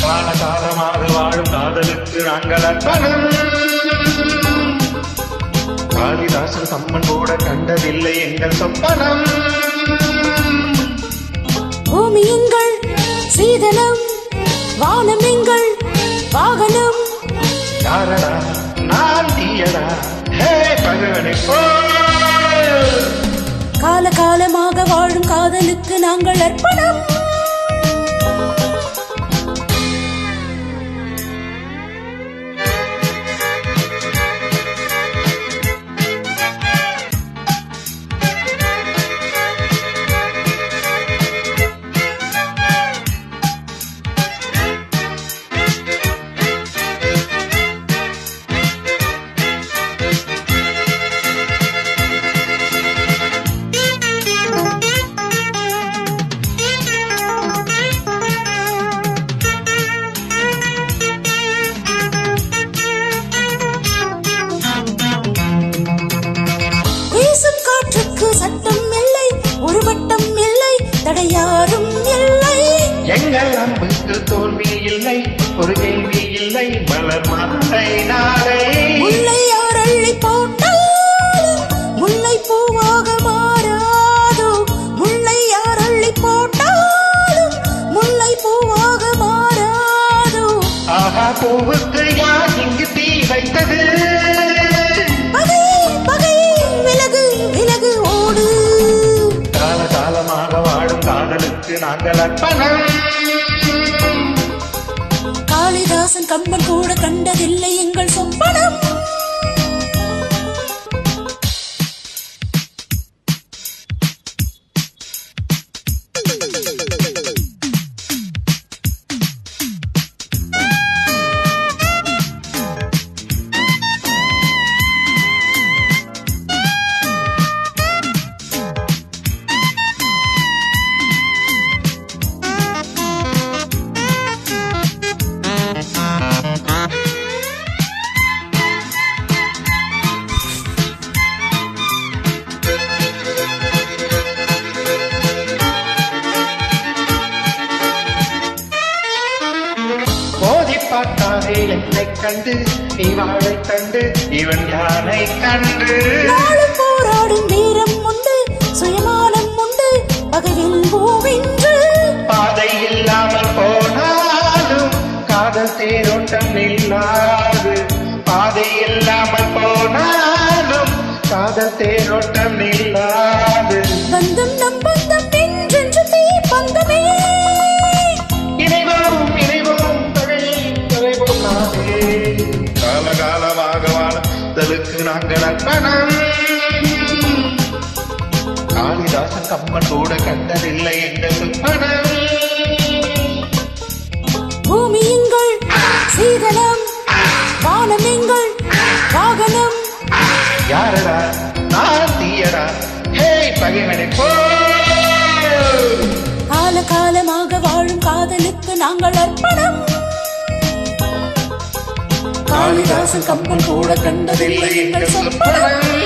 காலகாலமாக வாழும் காதலுக்கு நாங்கள் அர்ப்பணம். காளிதாசன் கம்மன் கூட கண்டதில்லை எங்கள் சொப்பனம். பூமி எங்கள் சீதனம், வானம் எங்கள் வாகனம். யாரடா நான் தீயடா, ஹே பகவனை போ. காலகாலமாக வாழும் காதலுக்கு நாங்கள் அர்ப்பணம். சட்டம் இல்லை, ஒரு வட்டம் இல்லை, தடையாரும் இல்லை. எங்கள் அம்புக்கு தோல்வி இல்லை, ஒரு கேள்வி இல்லை, மலர் மந்தை நாளை. முல்லை யார் அள்ளி போட்டாலும் முல்லை பூவாக மாறாதோ. முல்லை யார் அள்ளி போட்டாலும் முல்லை பூவாக மாறாதோ. ஆஹா பூவுக்கு யார் இங்கு தீ வைத்தது? நாங்கள் அர்ப்பணம். காளிதாசன் கம்பன் கூட கண்டதில்லை எங்கள் சொப்பனம். பார்த்தாரே என்னை கண்டு, நீ வாழை கண்டு, இவன் யானை கண்டு. போராடும் வீரம் உண்டு, சுயமானம் உண்டு, பகைவில் பூவென்று. பாதை இல்லாமல் போனாலும் காதல் தேரோட்டம் நில்லாது. பாதை இல்லாமல் போனாலும் காதல் தேரோட்டம் நில்லாது. பந்தம் நம் பந்தம் என்றென்று தீ பந்தமே. காலகாலமாக வாழ்த்தலுக்கு நாங்கள் அர்ப்பணம். காளிதாசன் கம்மன் கூட கண்டதில்லை எங்கள் சொப்பனம். பூமி எங்கள் சீதனம், வானம் எங்கள் வாகனம். யாரடா நான் தீயடா, ஹே பகைவனை போ. காலகாலமாக வாழும் காதலுக்கு நாங்கள் அர்ப்பணம். காளிதாசன் கம்பன் கூட கண்டதில்லை எங்கள் சொப்பனம்.